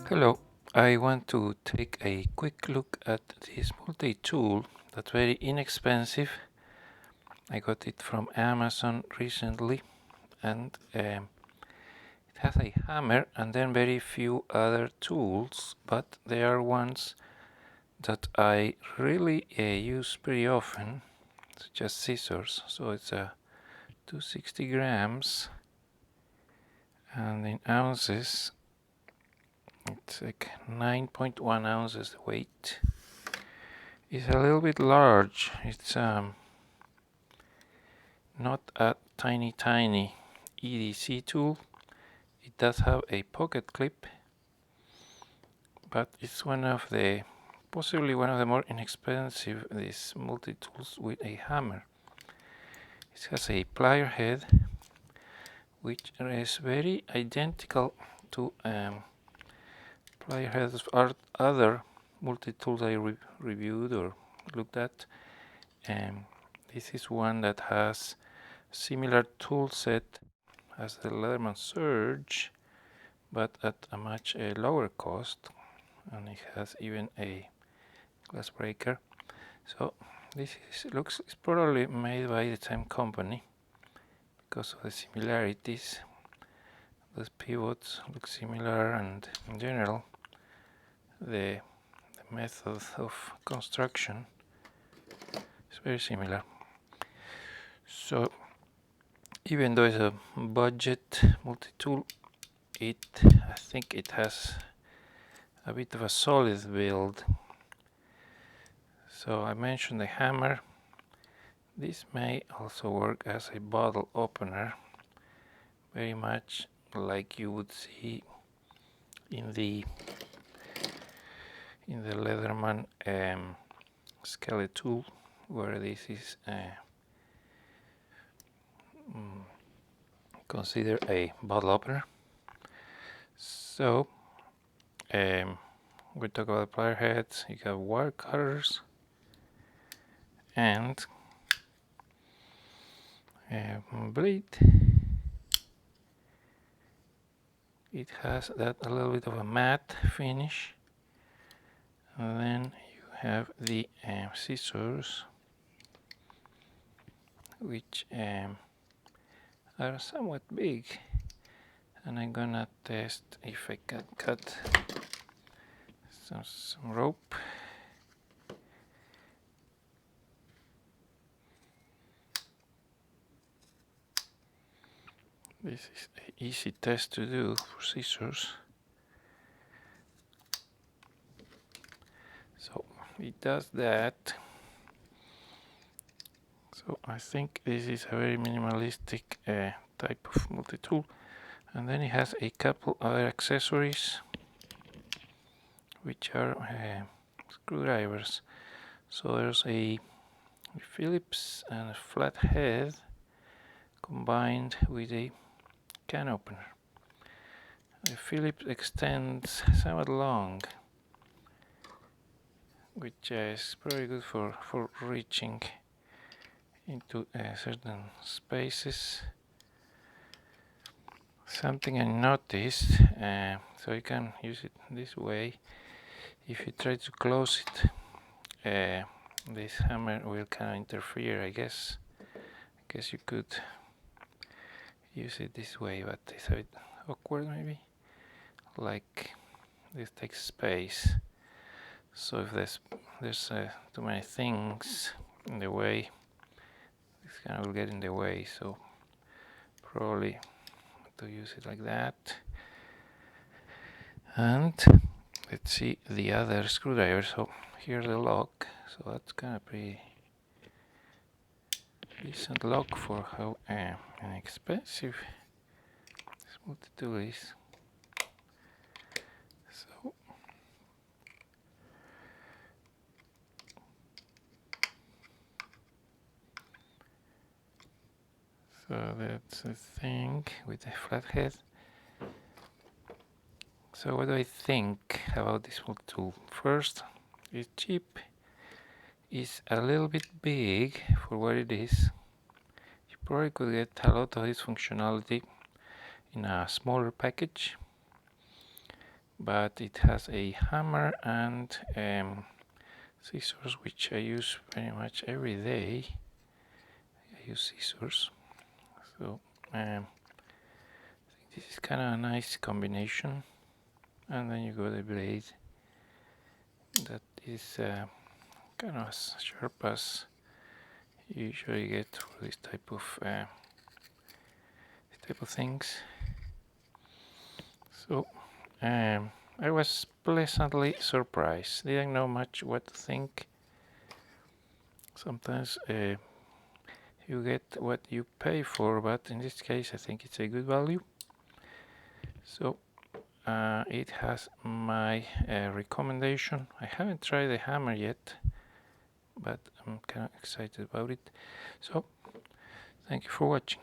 Hello, I want to take a quick look at this multi-tool that's very inexpensive. I got it from Amazon recently, and it has a hammer and then very few other tools, but they are ones that I really use pretty often, such as scissors. So it's a 260 grams, and in ounces it's like 9.1 ounces weight. It's a little bit large. It's not a tiny EDC tool. It does have a pocket clip, but it's possibly one of the more inexpensive these multi-tools with a hammer. It has a plier head, which is very identical to plier heads of other multi-tools I reviewed or looked at. This is one that has similar tool set as the Leatherman Surge, but at a much lower cost, and it has even a glass breaker. So this looks it's probably made by the same company because of the similarities. Those pivots look similar, and in general the method of construction is very similar. So even though it's a budget multi-tool, I think it has a bit of a solid build. So I mentioned the hammer. This may also work as a bottle opener, very much like you would see in the Leatherman skeleton tool, where this is considered a bottle opener. So we talk about plier heads. You have wire cutters and blade. It has that a little bit of a matte finish, and then you have the scissors, which are somewhat big, and I'm gonna test if I can cut some rope. This is an easy test to do for scissors. So it does that. So I think this is a very minimalistic type of multi-tool. And then it has a couple other accessories, which are screwdrivers. So there's a phillips and a flathead combined with a can opener. The phillips extends somewhat long, which is very good for reaching into certain spaces. Something I noticed, so you can use it this way. If you try to close it, this hammer will kind of interfere. I guess you could use it this way, but it's a bit awkward maybe. Like this takes space. So if there's too many things in the way, this kind of will get in the way. So probably to use it like that. And let's see the other screwdriver. So here's the lock. So that's kind of pretty decent lock for how inexpensive this multi-tool is. So that's the thing with the flathead. So what do I think about this multi-tool? First, it's cheap. It's a little bit big for what it is. You probably could get a lot of this functionality in a smaller package, but it has a hammer and scissors, which I use pretty much every day. I use scissors, so I think this is kind of a nice combination. And then you got a blade that is kind of as sharp as you usually get for this type of things. So I was pleasantly surprised. Didn't know much what to think. Sometimes you get what you pay for, but in this case I think it's a good value. So it has my recommendation. I haven't tried the hammer yet, but I'm kind of excited about it. So thank you for watching.